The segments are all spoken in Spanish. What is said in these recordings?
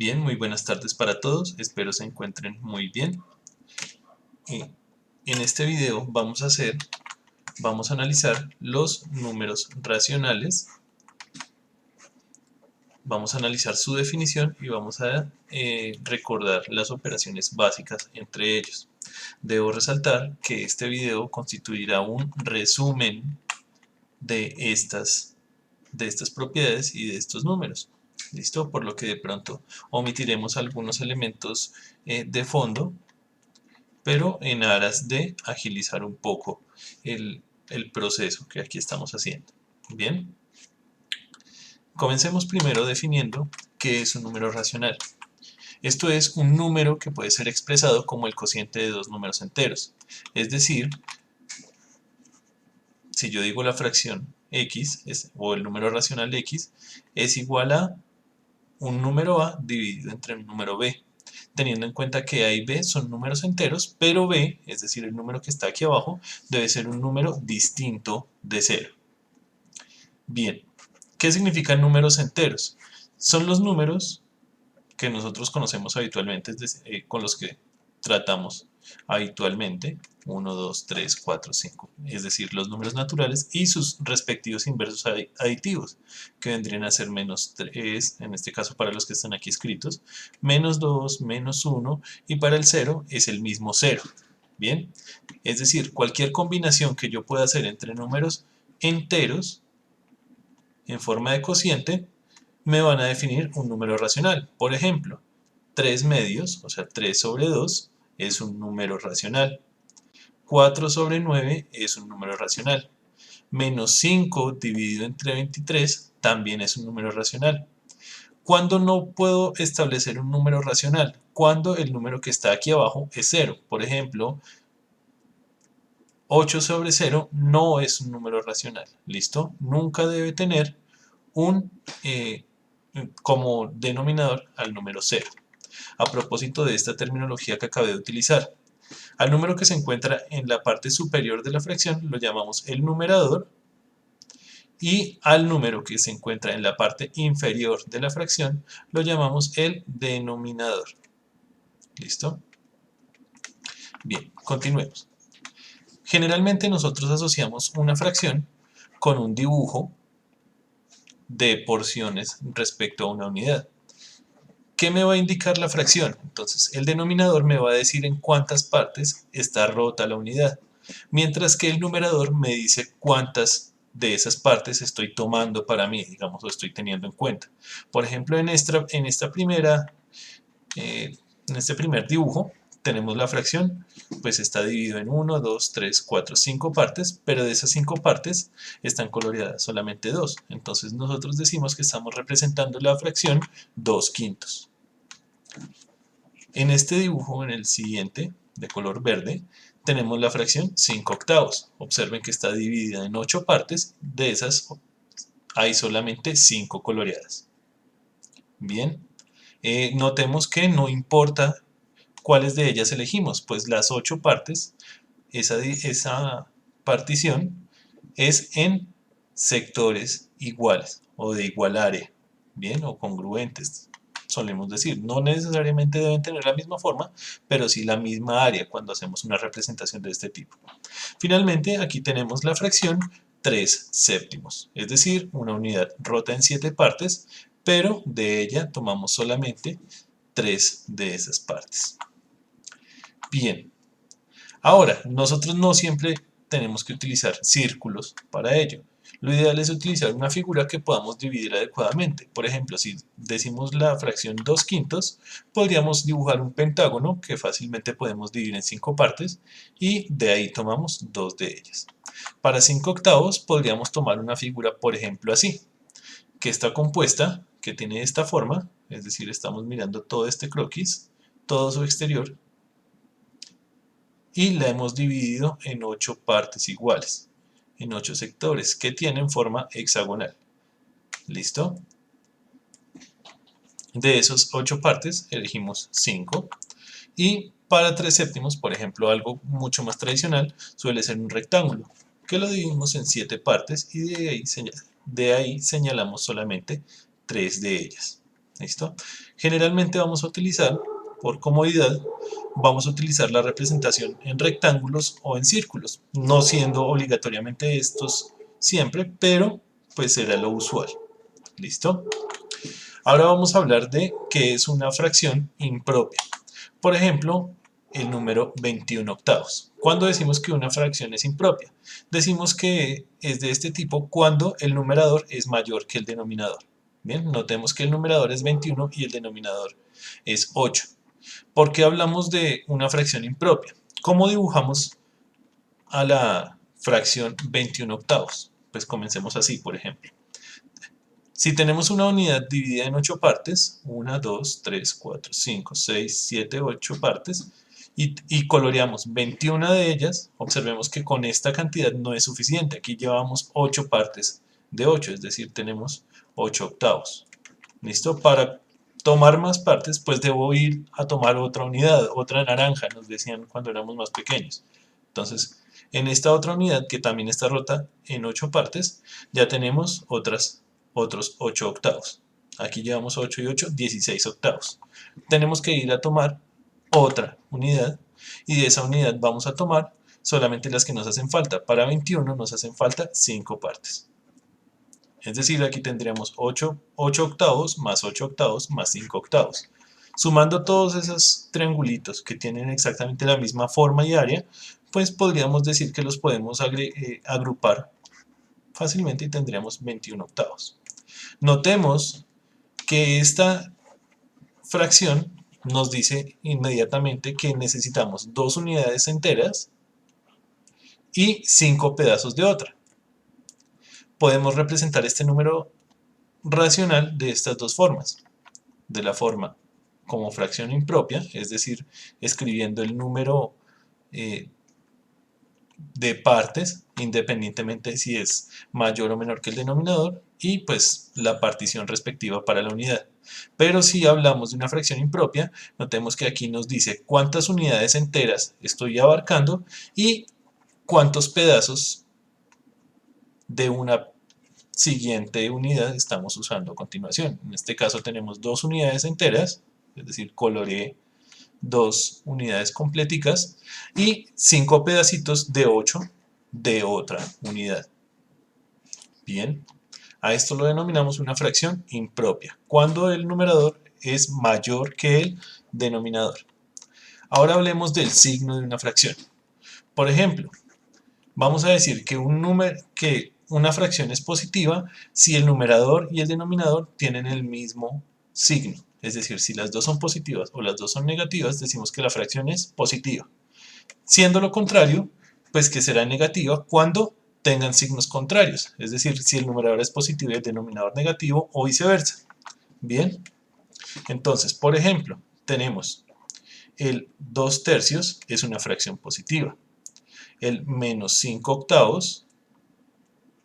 Bien, muy buenas tardes para todos, espero se encuentren muy bien. En este video vamos a analizar los números racionales, vamos a analizar su definición y vamos a recordar las operaciones básicas entre ellos. Debo resaltar que este video constituirá un resumen de estas propiedades y de estos números. ¿Listo? Por lo que de pronto omitiremos algunos elementos de fondo, pero en aras de agilizar un poco el proceso que aquí estamos haciendo. Bien, comencemos primero definiendo qué es un número racional. Esto es un número que puede ser expresado como el cociente de dos números enteros. Es decir, si yo digo la fracción x o el número racional x es igual a un número a dividido entre un número b, teniendo en cuenta que a y b son números enteros, pero b, es decir, el número que está aquí abajo, debe ser un número distinto de 0. Bien, ¿qué significan números enteros? Son los números que nosotros conocemos habitualmente, con los que tratamos habitualmente, 1, 2, 3, 4, 5, es decir, los números naturales y sus respectivos inversos aditivos, que vendrían a ser menos 3, en este caso para los que están aquí escritos, menos 2, menos 1, y para el 0 es el mismo 0. Bien, es decir, cualquier combinación que yo pueda hacer entre números enteros en forma de cociente me van a definir un número racional. Por ejemplo, 3 medios, o sea 3 sobre 2, es un número racional. 4 sobre 9 es un número racional. Menos 5 dividido entre 23 también es un número racional. ¿Cuándo no puedo establecer un número racional? Cuando el número que está aquí abajo es 0. Por ejemplo, 8 sobre 0 no es un número racional. ¿Listo? Nunca debe tener un como denominador al número 0. A propósito de esta terminología que acabé de utilizar, al número que se encuentra en la parte superior de la fracción lo llamamos el numerador, y al número que se encuentra en la parte inferior de la fracción lo llamamos el denominador. ¿Listo? Bien, continuemos. Generalmente nosotros asociamos una fracción con un dibujo de porciones respecto a una unidad. ¿Qué me va a indicar la fracción? Entonces, el denominador me va a decir en cuántas partes está rota la unidad, mientras que el numerador me dice cuántas de esas partes estoy tomando para mí, digamos, o estoy teniendo en cuenta. Por ejemplo, en este primer dibujo, tenemos la fracción, pues está dividido en 1, 2, 3, 4, 5 partes, pero de esas 5 partes están coloreadas solamente 2. Entonces nosotros decimos que estamos representando la fracción 2 quintos. En este dibujo, en el siguiente, de color verde, tenemos la fracción 5 octavos. Observen que está dividida en 8 partes, de esas hay solamente 5 coloreadas. Bien, notemos que no importa cuáles de ellas elegimos, pues las 8 partes, esa partición es en sectores iguales o de igual área, bien, o congruentes, solemos decir. No necesariamente deben tener la misma forma, pero sí la misma área cuando hacemos una representación de este tipo. Finalmente, aquí tenemos la fracción 3 séptimos, es decir, una unidad rota en 7 partes, pero de ella tomamos solamente 3 de esas partes. Bien, ahora, nosotros no siempre tenemos que utilizar círculos para ello. Lo ideal es utilizar una figura que podamos dividir adecuadamente. Por ejemplo, si decimos la fracción 2 quintos, podríamos dibujar un pentágono que fácilmente podemos dividir en 5 partes y de ahí tomamos 2 de ellas. Para 5 octavos podríamos tomar una figura, por ejemplo, así, que está compuesta, que tiene esta forma, es decir, estamos mirando todo este croquis, todo su exterior, y la hemos dividido en 8 partes iguales, en 8 sectores que tienen forma hexagonal. ¿Listo? De esos 8 partes elegimos 5 y para 3 séptimos, por ejemplo, algo mucho más tradicional suele ser un rectángulo que lo dividimos en 7 partes y de ahí señalamos solamente 3 de ellas. ¿Listo? Generalmente vamos a utilizar, por comodidad, vamos a utilizar la representación en rectángulos o en círculos, no siendo obligatoriamente estos siempre, pero pues será lo usual. ¿Listo? Ahora vamos a hablar de qué es una fracción impropia. Por ejemplo, el número 21 octavos. ¿Cuándo decimos que una fracción es impropia? Decimos que es de este tipo cuando el numerador es mayor que el denominador. Bien, notemos que el numerador es 21 y el denominador es 8. ¿Por qué hablamos de una fracción impropia? ¿Cómo dibujamos a la fracción 21 octavos? Pues comencemos así, por ejemplo. Si tenemos una unidad dividida en 8 partes, 1, 2, 3, 4, 5, 6, 7, 8 partes, y coloreamos 21 de ellas, observemos que con esta cantidad no es suficiente. Aquí llevamos 8 partes de 8, es decir, tenemos 8 octavos. ¿Listo? Para tomar más partes, pues debo ir a tomar otra unidad, otra naranja, nos decían cuando éramos más pequeños. Entonces, en esta otra unidad, que también está rota en 8 partes, ya tenemos otros 8 octavos. Aquí llevamos 8 y 8, 16 octavos. Tenemos que ir a tomar otra unidad y de esa unidad vamos a tomar solamente las que nos hacen falta. Para 21 nos hacen falta 5 partes. Es decir, aquí tendríamos 8 octavos más 8 octavos más 5 octavos. Sumando todos esos triangulitos que tienen exactamente la misma forma y área, pues podríamos decir que los podemos agrupar fácilmente y tendríamos 21 octavos. Notemos que esta fracción nos dice inmediatamente que necesitamos 2 unidades enteras y 5 pedazos de otra. Podemos representar este número racional de estas dos formas. De la forma como fracción impropia, es decir, escribiendo el número de partes, independientemente si es mayor o menor que el denominador, y pues la partición respectiva para la unidad. Pero si hablamos de una fracción impropia, notemos que aquí nos dice cuántas unidades enteras estoy abarcando y cuántos pedazos de una siguiente unidad estamos usando a continuación. En este caso tenemos 2 unidades enteras, es decir, coloreé 2 unidades completicas y 5 pedacitos de 8 de otra unidad. Bien, a esto lo denominamos una fracción impropia, cuando el numerador es mayor que el denominador. Ahora hablemos del signo de una fracción. Por ejemplo, vamos a decir que una fracción es positiva si el numerador y el denominador tienen el mismo signo. Es decir, si las dos son positivas o las dos son negativas, decimos que la fracción es positiva. Siendo lo contrario, pues que será negativa cuando tengan signos contrarios. Es decir, si el numerador es positivo y el denominador negativo o viceversa. Bien, entonces, por ejemplo, tenemos el 2 tercios es una fracción positiva. El menos 5 octavos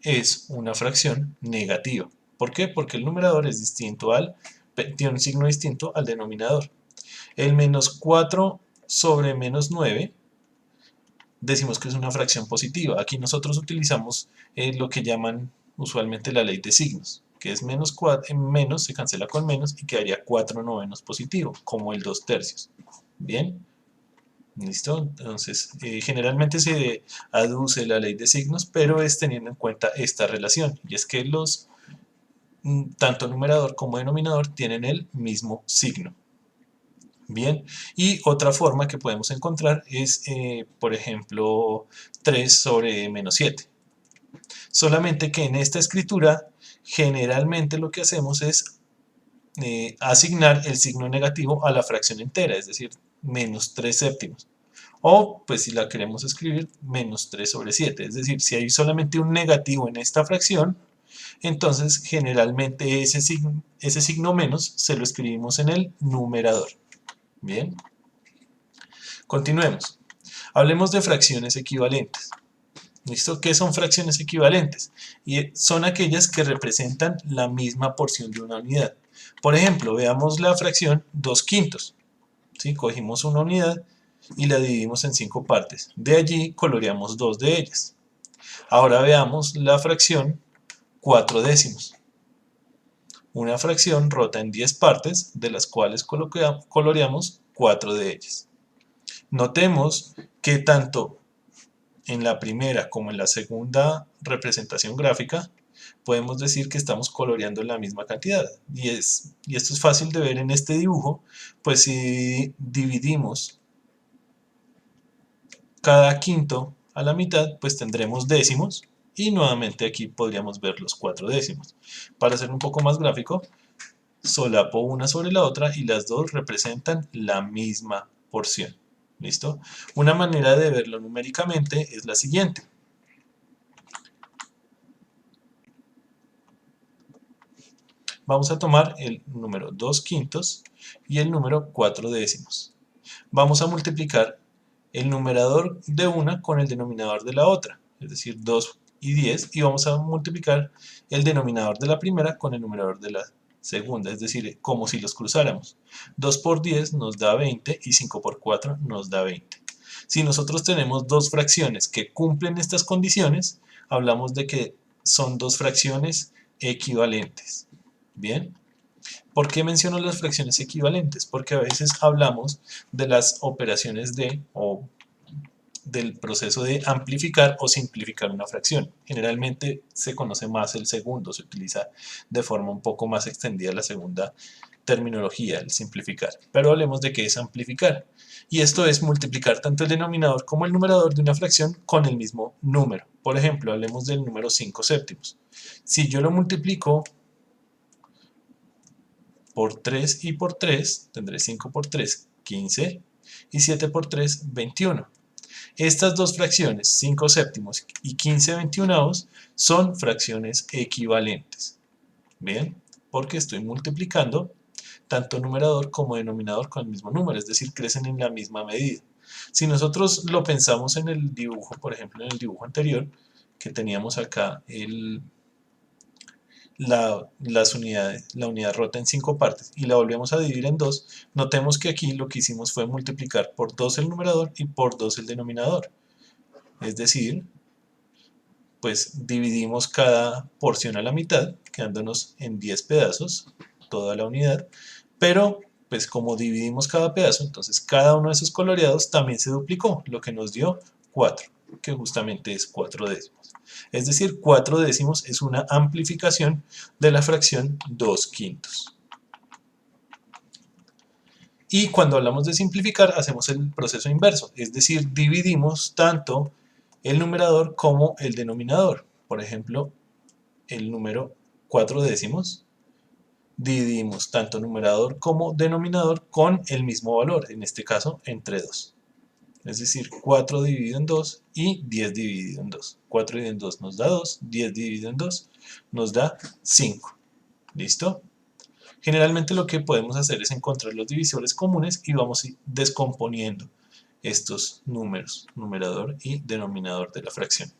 es una fracción negativa. ¿Por qué? Porque el numerador es tiene un signo distinto al denominador. El menos 4 sobre menos 9 decimos que es una fracción positiva. Aquí nosotros utilizamos lo que llaman usualmente la ley de signos, que es menos 4, menos se cancela con menos y quedaría 4 novenos positivo, como el 2 tercios. Bien. ¿Listo? Entonces, generalmente se aduce la ley de signos, pero es teniendo en cuenta esta relación, y es que tanto numerador como denominador tienen el mismo signo. Bien, y otra forma que podemos encontrar es, por ejemplo, 3 sobre menos 7. Solamente que en esta escritura, generalmente lo que hacemos es asignar el signo negativo a la fracción entera, es decir, menos 3 séptimos. O, pues si la queremos escribir, menos 3 sobre 7. Es decir, si hay solamente un negativo en esta fracción, entonces generalmente ese signo menos se lo escribimos en el numerador. Bien. Continuemos. Hablemos de fracciones equivalentes. ¿Listo? ¿Qué son fracciones equivalentes? Y son aquellas que representan la misma porción de una unidad. Por ejemplo, veamos la fracción 2 quintos. ¿Sí? Cogimos una unidad y la dividimos en 5 partes. De allí coloreamos 2 de ellas. Ahora veamos la fracción 4 décimos. una fracción rota en 10 partes, de las cuales coloreamos 4 de ellas. Notemos que tanto en la primera como en la segunda representación gráfica podemos decir que estamos coloreando la misma cantidad. Y esto es fácil de ver en este dibujo, pues si dividimos cada quinto a la mitad, pues tendremos décimos, y nuevamente aquí podríamos ver los 4 décimos. Para hacer un poco más gráfico, solapo una sobre la otra y las dos representan la misma porción. ¿Listo? Una manera de verlo numéricamente es la siguiente. Vamos a tomar el número 2 quintos y el número 4 décimos. Vamos a multiplicar el numerador de una con el denominador de la otra, es decir, 2 y 10, y vamos a multiplicar el denominador de la primera con el numerador de la segunda, es decir, como si los cruzáramos. 2 por 10 nos da 20 y 5 por 4 nos da 20. Si nosotros tenemos dos fracciones que cumplen estas condiciones, hablamos de que son dos fracciones equivalentes. Bien, ¿por qué menciono las fracciones equivalentes? Porque a veces hablamos de las operaciones o del proceso de amplificar o simplificar una fracción. Generalmente se conoce más el segundo, se utiliza de forma un poco más extendida la segunda terminología, el simplificar. Pero hablemos de qué es amplificar. Y esto es multiplicar tanto el denominador como el numerador de una fracción con el mismo número. Por ejemplo, hablemos del número 5 séptimos. Si yo lo multiplico por 3 y por 3, tendré 5 por 3, 15, y 7 por 3, 21. Estas dos fracciones, 5 séptimos y 15 veintiunavos, son fracciones equivalentes. Bien, porque estoy multiplicando tanto numerador como denominador con el mismo número, es decir, crecen en la misma medida. Si nosotros lo pensamos en el dibujo, por ejemplo, en el dibujo anterior, que teníamos acá la unidad rota en 5 partes y la volvemos a dividir en 2, notemos que aquí lo que hicimos fue multiplicar por 2 el numerador y por 2 el denominador. Es decir, pues dividimos cada porción a la mitad, quedándonos en 10 pedazos, toda la unidad, pero pues como dividimos cada pedazo, entonces cada uno de esos coloreados también se duplicó, lo que nos dio 4, que justamente es 4 décimos. Es decir, 4 décimos es una amplificación de la fracción 2 quintos. Y cuando hablamos de simplificar, hacemos el proceso inverso, es decir, dividimos tanto el numerador como el denominador. Por ejemplo, el número 4 décimos, dividimos tanto numerador como denominador con el mismo valor, en este caso entre 2. Es decir, 4 dividido en 2 y 10 dividido en 2. 4 dividido en 2 nos da 2, 10 dividido en 2 nos da 5. ¿Listo? Generalmente lo que podemos hacer es encontrar los divisores comunes y vamos descomponiendo estos números, numerador y denominador de la fracción.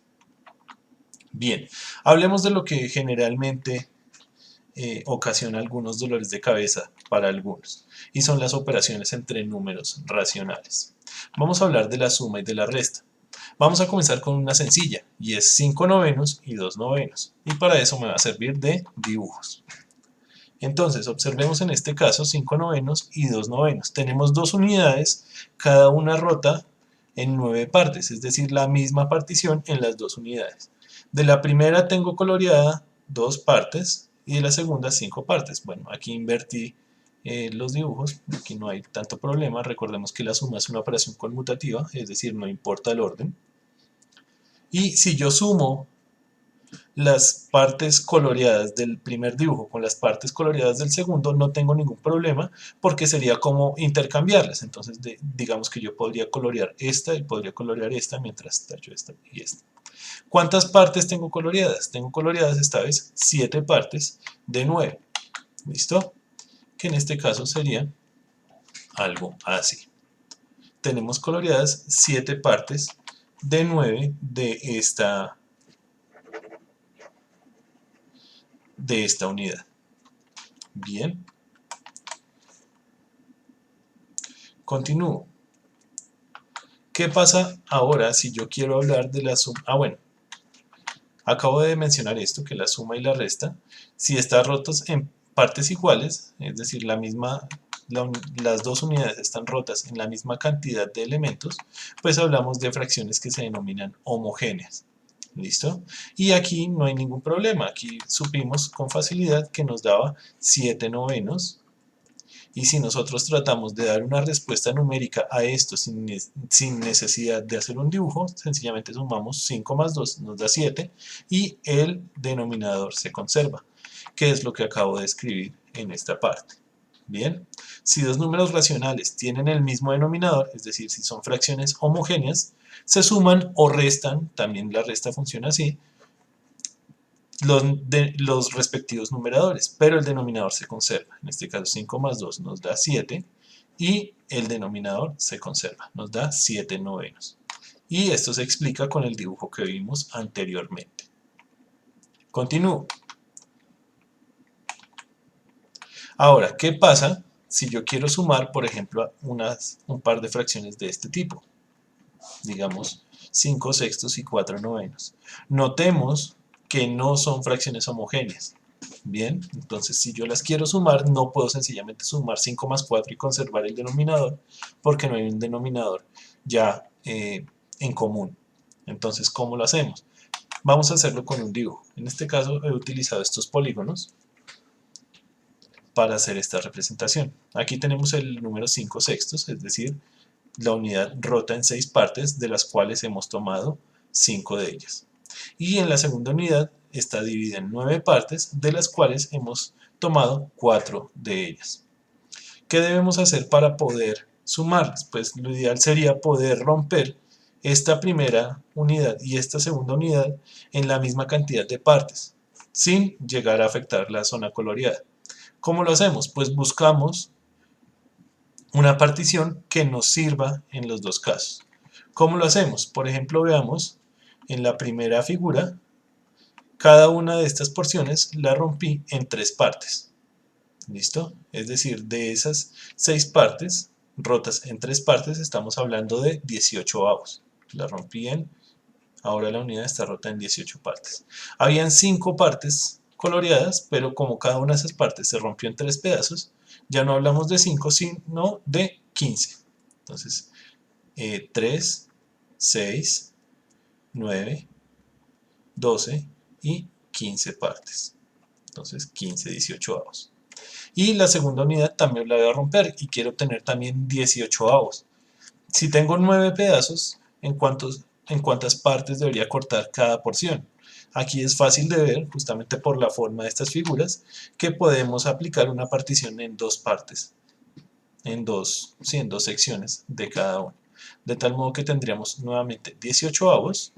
Bien, hablemos de lo que generalmente ocasiona algunos dolores de cabeza para algunos, y son las operaciones entre números racionales. Vamos a hablar de la suma y de la resta. Vamos a comenzar con una sencilla, y es 5 novenos y 2 novenos, y para eso me va a servir de dibujos. Entonces, observemos en este caso 5 novenos y 2 novenos. Tenemos dos unidades, cada una rota en 9 partes, es decir, la misma partición en las dos unidades. De la primera tengo coloreada 2 partes y de la segunda 5 partes. Bueno, aquí invertí los dibujos, aquí no hay tanto problema. Recordemos que la suma es una operación conmutativa, es decir, no importa el orden. Y si yo sumo las partes coloreadas del primer dibujo con las partes coloreadas del segundo, no tengo ningún problema porque sería como intercambiarlas. Entonces digamos que yo podría colorear esta y podría colorear esta mientras tacho esta y esta. ¿Cuántas partes tengo coloreadas? Tengo coloreadas esta vez 7 partes de 9. ¿Listo? Que en este caso sería algo así. Tenemos coloreadas 7 partes de 9 de esta unidad. Bien. Continúo. ¿Qué pasa ahora si yo quiero hablar de la suma? Bueno, acabo de mencionar esto, que la suma y la resta, si están rotos en partes iguales, es decir, las dos unidades están rotas en la misma cantidad de elementos, pues hablamos de fracciones que se denominan homogéneas. ¿Listo? Y aquí no hay ningún problema, aquí supimos con facilidad que nos daba 7/9, y si nosotros tratamos de dar una respuesta numérica a esto sin necesidad de hacer un dibujo, sencillamente sumamos 5 más 2 nos da 7 y el denominador se conserva, que es lo que acabo de escribir en esta parte. Bien, si dos números racionales tienen el mismo denominador, es decir, si son fracciones homogéneas, se suman o restan, también la resta funciona así, los respectivos numeradores, pero el denominador se conserva. En este caso 5 más 2 nos da 7 y el denominador se conserva, nos da 7/9. Y esto se explica con el dibujo que vimos anteriormente. Continúo. Ahora, ¿qué pasa si yo quiero sumar, por ejemplo, un par de fracciones de este tipo? Digamos 5/6 y 4/9. Notemos que no son fracciones homogéneas. Bien, entonces si yo las quiero sumar, no puedo sencillamente sumar 5 más 4 y conservar el denominador, porque no hay un denominador ya en común. Entonces, ¿cómo lo hacemos? Vamos a hacerlo con un dibujo. En este caso he utilizado estos polígonos para hacer esta representación. Aquí tenemos el número 5/6, es decir, la unidad rota en 6 partes, de las cuales hemos tomado 5 de ellas. Y en la segunda unidad está dividida en 9 partes, de las cuales hemos tomado 4 de ellas. ¿Qué debemos hacer para poder sumarlas? Pues lo ideal sería poder romper esta primera unidad y esta segunda unidad en la misma cantidad de partes, sin llegar a afectar la zona coloreada. ¿Cómo lo hacemos? Pues buscamos una partición que nos sirva en los dos casos. ¿Cómo lo hacemos? Por ejemplo, veamos en la primera figura, cada una de estas porciones la rompí en 3 partes. ¿Listo? Es decir, de esas 6 partes rotas en 3 partes, estamos hablando de 18 avos. La rompí ahora la unidad está rota en 18 partes. Habían 5 partes coloreadas, pero como cada una de esas partes se rompió en 3 pedazos, ya no hablamos de 5, sino de 15. Entonces, 3, 6, 9, 12 y 15 partes. Entonces, 15 18avos. Y la segunda unidad también la voy a romper y quiero obtener también 18avos. Si tengo 9 pedazos, ¿en cuántas partes debería cortar cada porción? Aquí es fácil de ver, justamente por la forma de estas figuras, que podemos aplicar una partición en 2 partes, en dos secciones de cada una. De tal modo que tendríamos nuevamente 18avos,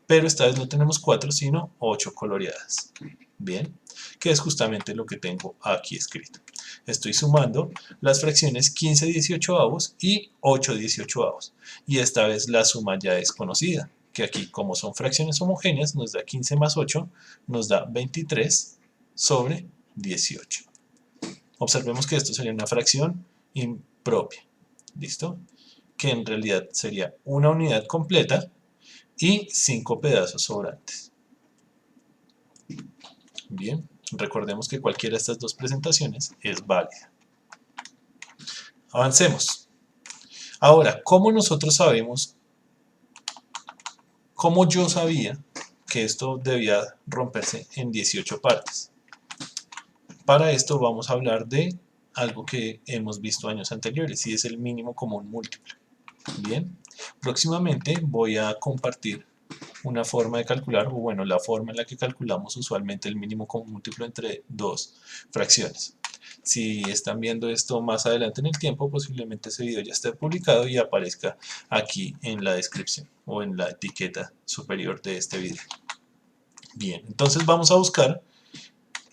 pero esta vez no tenemos 4, sino 8 coloreadas. Bien, que es justamente lo que tengo aquí escrito. Estoy sumando las fracciones 15 18avos y 8 18avos. Y esta vez la suma ya es conocida, que aquí como son fracciones homogéneas nos da 15 más 8, nos da 23 sobre 18. Observemos que esto sería una fracción impropia. ¿Listo? Que en realidad sería una unidad completa y 5 pedazos sobrantes. Bien, recordemos que cualquiera de estas dos presentaciones es válida. Avancemos. Ahora, ¿cómo nosotros sabemos, cómo yo sabía que esto debía romperse en 18 partes? Para esto vamos a hablar de algo que hemos visto años anteriores y es el mínimo común múltiplo. Bien, próximamente voy a compartir una forma de calcular, o bueno, la forma en la que calculamos usualmente el mínimo común múltiplo entre dos fracciones. Si están viendo esto más adelante en el tiempo, posiblemente ese video ya esté publicado y aparezca aquí en la descripción o en la etiqueta superior de este video. Bien, entonces vamos a buscar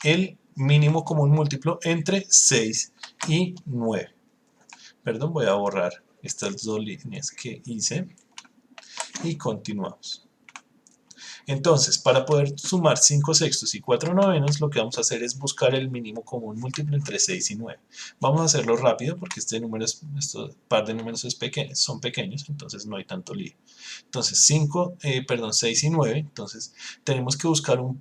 el mínimo común múltiplo entre 6 y 9. Perdón, voy a borrar estas dos líneas que hice y continuamos. Entonces, para poder sumar 5 sextos y 4 novenos, lo que vamos a hacer es buscar el mínimo común múltiplo entre 6 y 9. Vamos a hacerlo rápido porque este par de números son pequeños, entonces no hay tanto lío. Entonces, 6 y 9, entonces tenemos que buscar un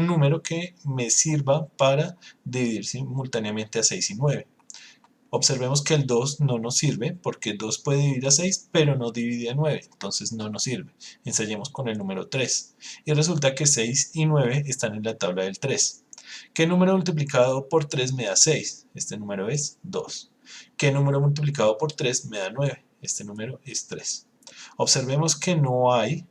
número que me sirva para dividir simultáneamente a 6 y 9. Observemos que el 2 no nos sirve porque 2 puede dividir a 6 pero no divide a 9, entonces no nos sirve. Ensayemos con el número 3 y resulta que 6 y 9 están en la tabla del 3. ¿Qué número multiplicado por 3 me da 6? Este número es 2. ¿Qué número multiplicado por 3 me da 9? Este número es 3. Observemos que no hay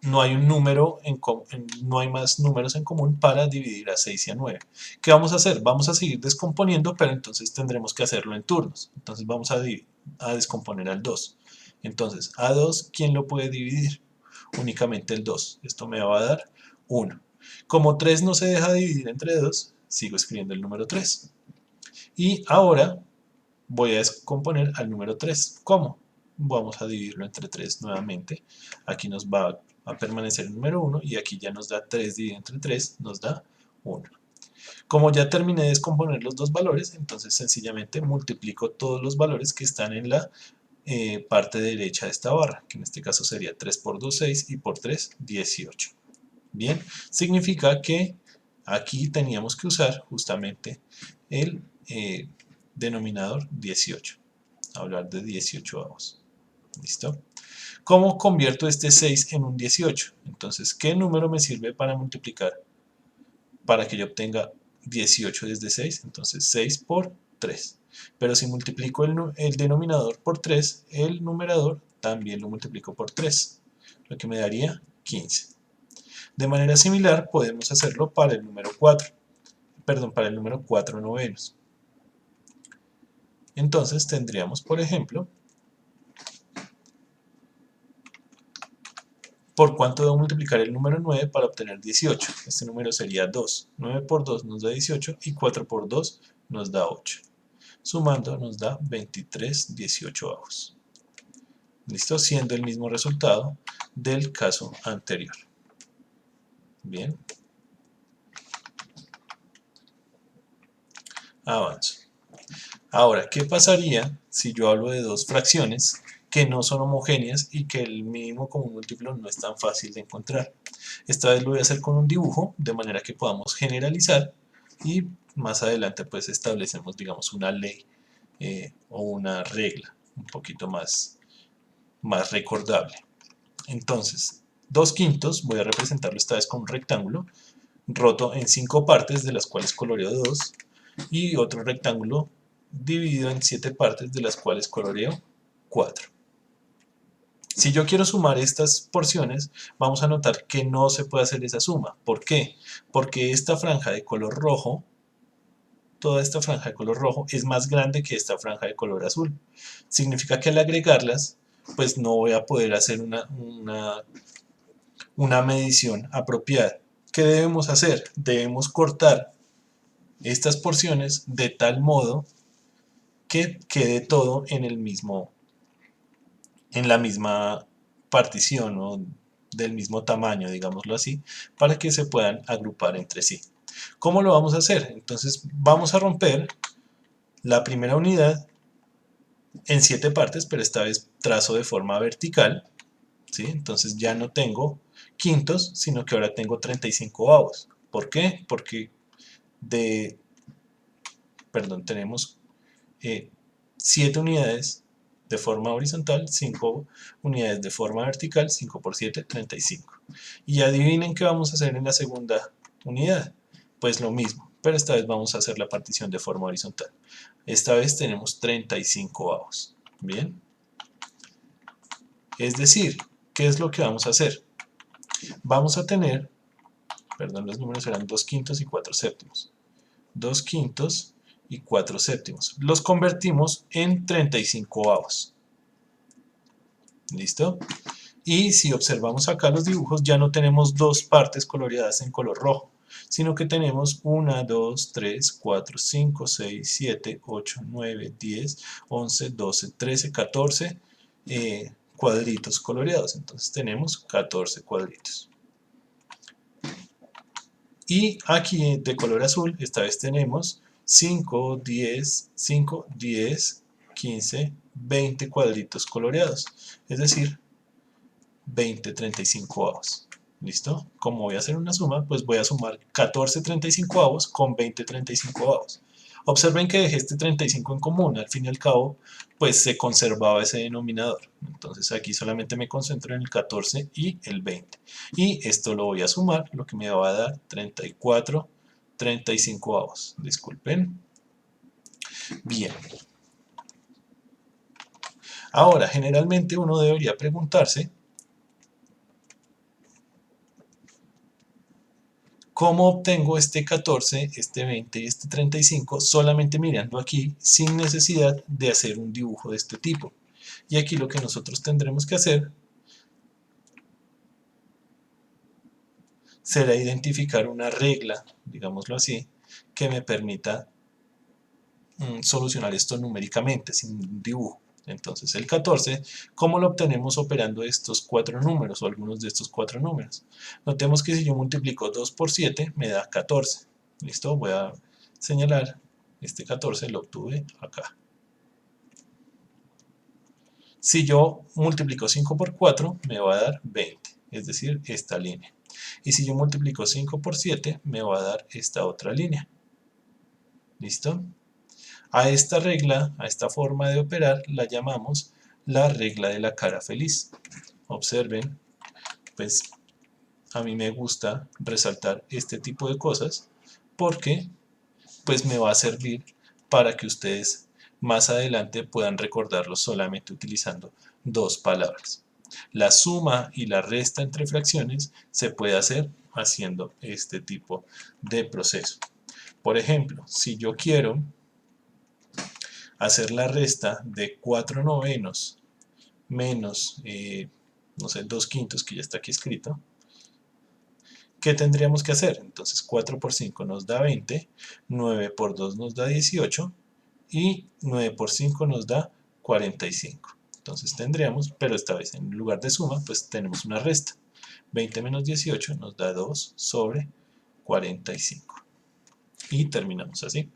un número no hay más números en común para dividir a 6 y a 9. ¿Qué vamos a hacer? Vamos a seguir descomponiendo, pero entonces tendremos que hacerlo en turnos. Entonces vamos a descomponer al 2. Entonces, a 2, ¿quién lo puede dividir? Únicamente el 2. Esto me va a dar 1. Como 3 no se deja dividir entre 2, sigo escribiendo el número 3. Y ahora voy a descomponer al número 3. ¿Cómo? Vamos a dividirlo entre 3 nuevamente. Aquí nos va a permanecer el número 1 y aquí ya nos da 3 dividido entre 3, nos da 1. Como ya terminé de descomponer los dos valores, entonces sencillamente multiplico todos los valores que están en la parte derecha de esta barra, que en este caso sería 3 por 2, 6 y por 3, 18. Bien, significa que aquí teníamos que usar justamente el denominador 18. Hablar de 18 avos. ¿Listo? ¿Cómo convierto este 6 en un 18? Entonces, ¿qué número me sirve para multiplicar para que yo obtenga 18 desde 6? Entonces, 6 por 3. Pero si multiplico el denominador por 3, el numerador también lo multiplico por 3, lo que me daría 15. De manera similar, podemos hacerlo para el número 4. Para el número 4 novenos. Entonces, tendríamos, por ejemplo, ¿por cuánto debo multiplicar el número 9 para obtener 18? Este número sería 2. 9 por 2 nos da 18 y 4 por 2 nos da 8. Sumando nos da 23 18avos. ¿Listo? Siendo el mismo resultado del caso anterior. Bien. Avanzo. Ahora, ¿qué pasaría si yo hablo de dos fracciones que no son homogéneas y que el mínimo común múltiplo no es tan fácil de encontrar? Esta vez lo voy a hacer con un dibujo, de manera que podamos generalizar y más adelante pues establecemos, digamos, una ley o una regla un poquito más recordable. Entonces, 2/5 voy a representarlo esta vez con un rectángulo roto en 5 partes, de las cuales coloreo 2, y otro rectángulo dividido en 7 partes, de las cuales coloreo 4. Si yo quiero sumar estas porciones, vamos a notar que no se puede hacer esa suma. ¿Por qué? Porque esta franja de color rojo, toda esta franja de color rojo, es más grande que esta franja de color azul. Significa que al agregarlas, pues no voy a poder hacer una medición apropiada. ¿Qué debemos hacer? Debemos cortar estas porciones de tal modo que quede todo en la misma partición o del mismo tamaño, digámoslo así, para que se puedan agrupar entre sí. ¿Cómo lo vamos a hacer? Entonces vamos a romper la primera unidad en 7 partes, pero esta vez trazo de forma vertical, ¿sí? Entonces ya no tengo quintos, sino que ahora tengo 35 avos. ¿Por qué? Porque tenemos 7 unidades de forma horizontal, 5 unidades de forma vertical, 5 por 7, 35. Y adivinen qué vamos a hacer en la segunda unidad. Pues lo mismo, pero esta vez vamos a hacer la partición de forma horizontal. Esta vez tenemos 35 avos. Bien. Es decir, ¿qué es lo que vamos a hacer? Vamos a tener, los números eran 2/5 y 4/7. 2/5 y 4/7. Los convertimos en 35 avos. ¿Listo? Y si observamos acá los dibujos, ya no tenemos dos partes coloreadas en color rojo, sino que tenemos 1, 2, 3, 4, 5, 6, 7, 8, 9, 10, 11, 12, 13, 14 cuadritos coloreados. Entonces tenemos 14 cuadritos. Y aquí de color azul, esta vez tenemos 5, 10, 5, 10, 15, 20 cuadritos coloreados. Es decir, 20 35 avos. ¿Listo? Como voy a hacer una suma, pues voy a sumar 14 35 avos con 20 35 avos. Observen que dejé este 35 en común, al fin y al cabo, pues se conservaba ese denominador. Entonces aquí solamente me concentro en el 14 y el 20. Y esto lo voy a sumar, lo que me va a dar 34 35 avos. Disculpen. Bien. Ahora, generalmente uno debería preguntarse ¿cómo obtengo este 14, este 20 y este 35 solamente mirando aquí sin necesidad de hacer un dibujo de este tipo? Y aquí lo que nosotros tendremos que hacer será identificar una regla, digámoslo así, que me permita solucionar esto numéricamente sin un dibujo. Entonces el 14, ¿cómo lo obtenemos operando estos cuatro números o algunos de estos cuatro números? Notemos que si yo multiplico 2 por 7 me da 14. ¿Listo? Voy a señalar, este 14 lo obtuve acá. Si yo multiplico 5 por 4 me va a dar 20, es decir, esta línea. Y si yo multiplico 5 por 7 me va a dar esta otra línea. ¿Listo? A esta regla, a esta forma de operar, la llamamos la regla de la cara feliz. Observen, pues a mí me gusta resaltar este tipo de cosas porque pues me va a servir para que ustedes más adelante puedan recordarlo solamente utilizando dos palabras. La suma y la resta entre fracciones se puede hacer haciendo este tipo de proceso. Por ejemplo, si yo quiero hacer la resta de 4 novenos menos, no sé, 2 quintos, que ya está aquí escrito, ¿qué tendríamos que hacer? Entonces 4 por 5 nos da 20, 9 por 2 nos da 18 y 9 por 5 nos da 45. Entonces tendríamos, pero esta vez en lugar de suma, pues tenemos una resta. 20 menos 18 nos da 2 sobre 45. Y terminamos así.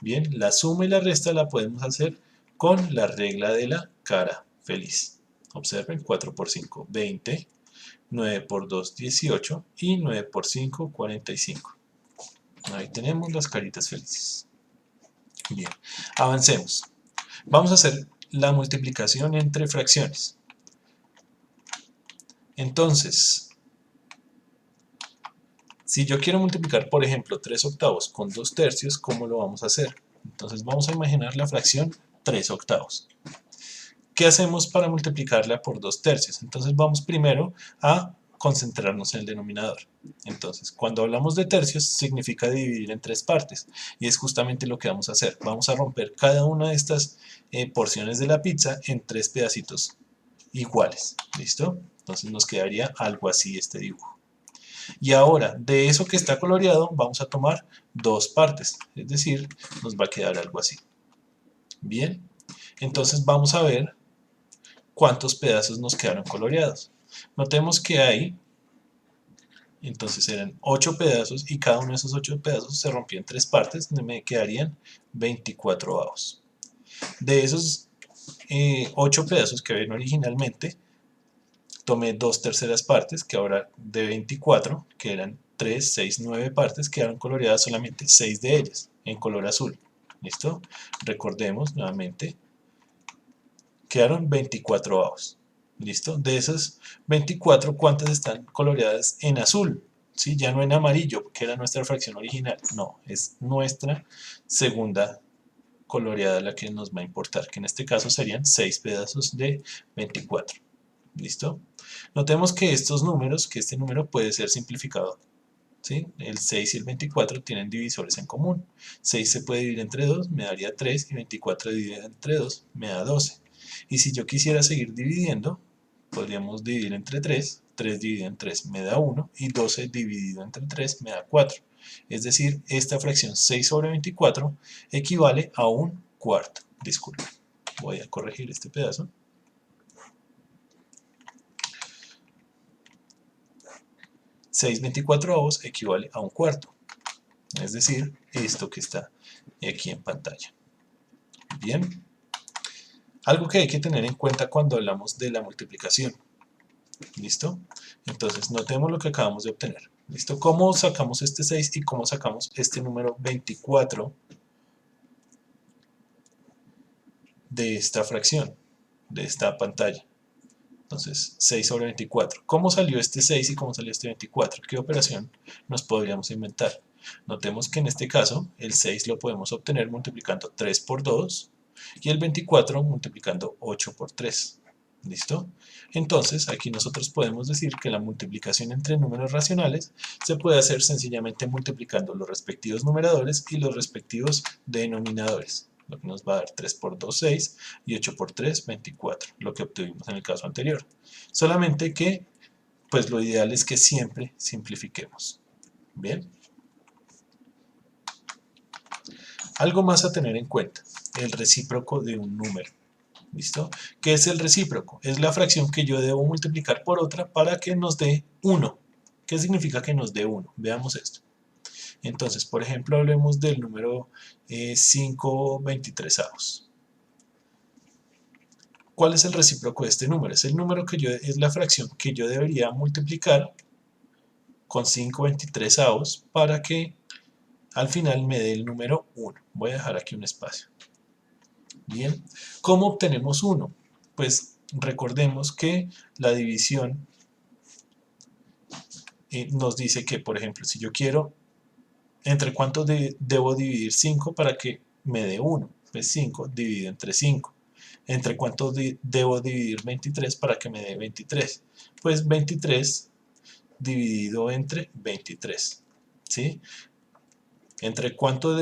Bien, la suma y la resta la podemos hacer con la regla de la cara feliz. Observen, 4 por 5, 20, 9 por 2, 18 y 9 por 5, 45. Ahí tenemos las caritas felices. Bien, avancemos. Vamos a hacer la multiplicación entre fracciones. Entonces, si yo quiero multiplicar, por ejemplo, 3 octavos con 2 tercios, ¿cómo lo vamos a hacer? Entonces vamos a imaginar la fracción 3 octavos. ¿Qué hacemos para multiplicarla por 2 tercios? Entonces vamos primero a concentrarnos en el denominador. Entonces, cuando hablamos de tercios, significa dividir en 3 partes. Y es justamente lo que vamos a hacer. Vamos a romper cada una de estas porciones de la pizza en 3 pedacitos iguales. ¿Listo? Entonces nos quedaría algo así este dibujo. Y ahora, de eso que está coloreado, vamos a tomar 2 partes. Es decir, nos va a quedar algo así. Bien, entonces vamos a ver cuántos pedazos nos quedaron coloreados. Notemos que hay, entonces eran 8 pedazos y cada uno de esos 8 pedazos se rompió en 3 partes, donde me quedarían 24 avos. De esos 8 pedazos que habían originalmente, tomé 2 terceras partes, que ahora de 24, que eran 3, 6, 9 partes, quedaron coloreadas solamente 6 de ellas, en color azul. ¿Listo? Recordemos nuevamente, quedaron 24 avos. ¿Listo? De esas 24, ¿cuántas están coloreadas en azul? ¿Sí? Ya no en amarillo, que era nuestra fracción original. No, es nuestra segunda coloreada la que nos va a importar, que en este caso serían 6 pedazos de 24. ¿Listo? Notemos que estos números, que este número puede ser simplificado. ¿Sí? El 6 y el 24 tienen divisores en común. 6 se puede dividir entre 2, me daría 3, y 24 dividido entre 2 me da 12. Y si yo quisiera seguir dividiendo, podríamos dividir entre 3, 3 dividido en 3 me da 1, y 12 dividido entre 3 me da 4. Es decir, esta fracción 6 sobre 24 equivale a un cuarto. Disculpen, voy a corregir este pedazo. 6/24 equivale a un cuarto, es decir, esto que está aquí en pantalla. Bien, algo que hay que tener en cuenta cuando hablamos de la multiplicación. ¿Listo? Entonces, notemos lo que acabamos de obtener. ¿Listo? ¿Cómo sacamos este 6 y cómo sacamos este número 24 de esta fracción, de esta pantalla? Entonces, 6 sobre 24. ¿Cómo salió este 6 y cómo salió este 24? ¿Qué operación nos podríamos inventar? Notemos que en este caso, el 6 lo podemos obtener multiplicando 3 por 2 y el 24 multiplicando 8 por 3. ¿Listo? Entonces, aquí nosotros podemos decir que la multiplicación entre números racionales se puede hacer sencillamente multiplicando los respectivos numeradores y los respectivos denominadores, lo que nos va a dar 3 por 2, 6, y 8 por 3, 24, lo que obtuvimos en el caso anterior. Solamente que, pues lo ideal es que siempre simplifiquemos. Bien. Algo más a tener en cuenta, el recíproco de un número. ¿Listo? ¿Qué es el recíproco? Es la fracción que yo debo multiplicar por otra para que nos dé 1. ¿Qué significa que nos dé 1? Veamos esto. Entonces, por ejemplo, hablemos del número 5/23. ¿Cuál es el recíproco de este número? Es el número es la fracción que yo debería multiplicar con 5/23 para que al final me dé el número 1. Voy a dejar aquí un espacio. Bien, ¿cómo obtenemos 1? Pues recordemos que la división nos dice que, por ejemplo, si yo quiero, ¿entre cuánto debo dividir 5 para que me dé 1? Pues 5 dividido entre 5. ¿Entre cuánto debo dividir 23 para que me dé 23? Pues 23 dividido entre 23. ¿Sí? ¿Entre cuánto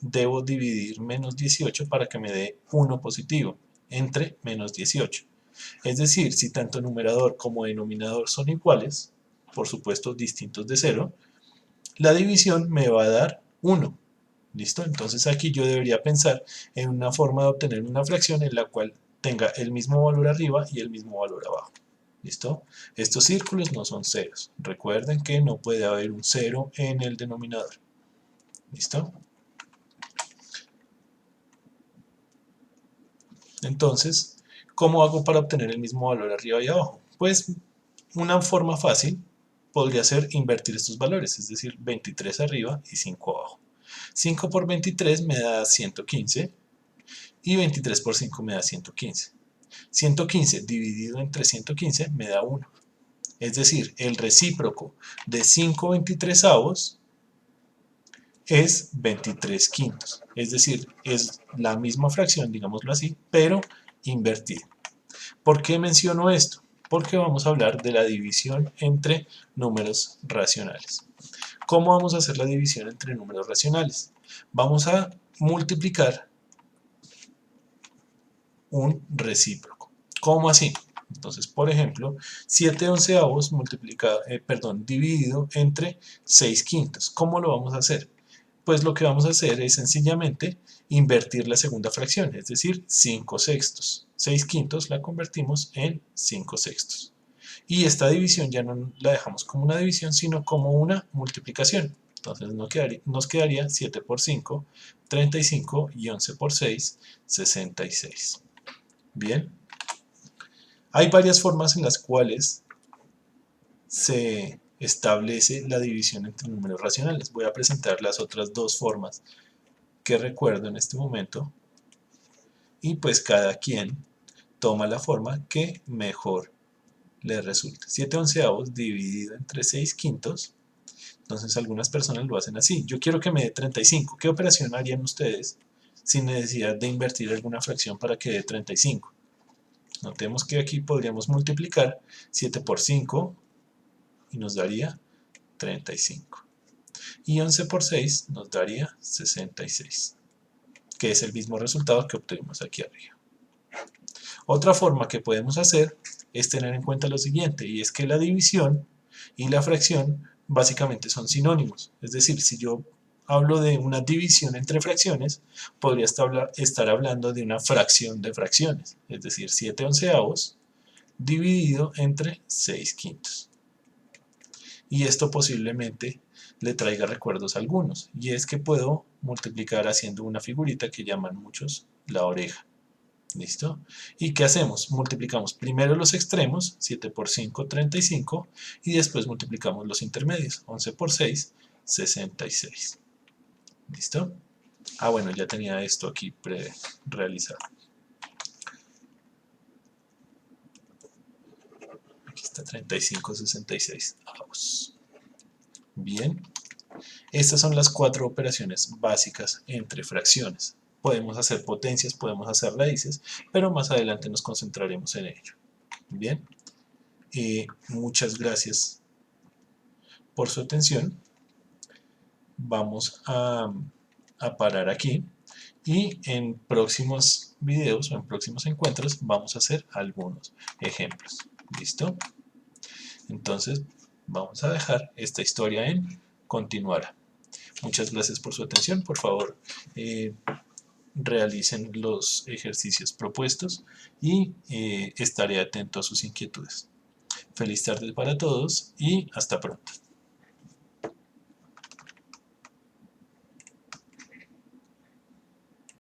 debo dividir menos 18 para que me dé 1 positivo? Entre menos 18. Es decir, si tanto numerador como denominador son iguales, por supuesto distintos de 0, la división me va a dar 1. ¿Listo? Entonces aquí yo debería pensar en una forma de obtener una fracción en la cual tenga el mismo valor arriba y el mismo valor abajo. ¿Listo? Estos círculos no son ceros. Recuerden que no puede haber un 0 en el denominador. ¿Listo? Entonces, ¿cómo hago para obtener el mismo valor arriba y abajo? Pues una forma fácil podría ser invertir estos valores, es decir, 23 arriba y 5 abajo. 5 por 23 me da 115 y 23 por 5 me da 115. 115 dividido entre 115 me da 1. Es decir, el recíproco de 5/23 es 23 quintos. Es decir, es la misma fracción, digámoslo así, pero invertida. ¿Por qué menciono esto? Porque vamos a hablar de la división entre números racionales. ¿Cómo vamos a hacer la división entre números racionales? Vamos a multiplicar un recíproco. ¿Cómo así? Entonces, por ejemplo, 7/11 dividido entre 6 quintos. ¿Cómo lo vamos a hacer? Pues lo que vamos a hacer es sencillamente invertir la segunda fracción, es decir, 5 sextos. 6 quintos la convertimos en 5 sextos. Y esta división ya no la dejamos como una división, sino como una multiplicación. Entonces nos quedaría 7 por 5, 35, y 11 por 6, 66. Bien. Hay varias formas en las cuales se establece la división entre números racionales. Voy a presentar las otras dos formas que recuerdo en este momento y pues cada quien toma la forma que mejor le resulte. 7/11 dividido entre 6 quintos. Entonces algunas personas lo hacen así. Yo quiero que me dé 35. ¿Qué operación harían ustedes sin necesidad de invertir alguna fracción para que dé 35? Notemos que aquí podríamos multiplicar 7 por 5 y nos daría 35. Y 11 por 6 nos daría 66, que es el mismo resultado que obtuvimos aquí arriba. Otra forma que podemos hacer es tener en cuenta lo siguiente, y es que la división y la fracción básicamente son sinónimos. Es decir, si yo hablo de una división entre fracciones, podría estar hablando de una fracción de fracciones, es decir, 7/11 dividido entre 6 quintos. y esto posiblemente le traiga recuerdos a algunos, y es que puedo multiplicar haciendo una figurita que llaman muchos la oreja. ¿Listo? ¿Y qué hacemos? Multiplicamos primero los extremos, 7 por 5, 35, y después multiplicamos los intermedios, 11 por 6, 66. ¿Listo? Ah, bueno, ya tenía esto aquí pre-realizado. Aquí está 35, 66. Vamos. Bien. Estas son las 4 operaciones básicas entre fracciones. Podemos hacer potencias, podemos hacer raíces, pero más adelante nos concentraremos en ello. Bien. Muchas gracias por su atención. Vamos a parar aquí y en próximos videos o en próximos encuentros vamos a hacer algunos ejemplos. ¿Listo? Entonces vamos a dejar esta historia en continuará. Muchas gracias por su atención. Por favor, realicen los ejercicios propuestos y estaré atento a sus inquietudes. Feliz tarde para todos y hasta pronto.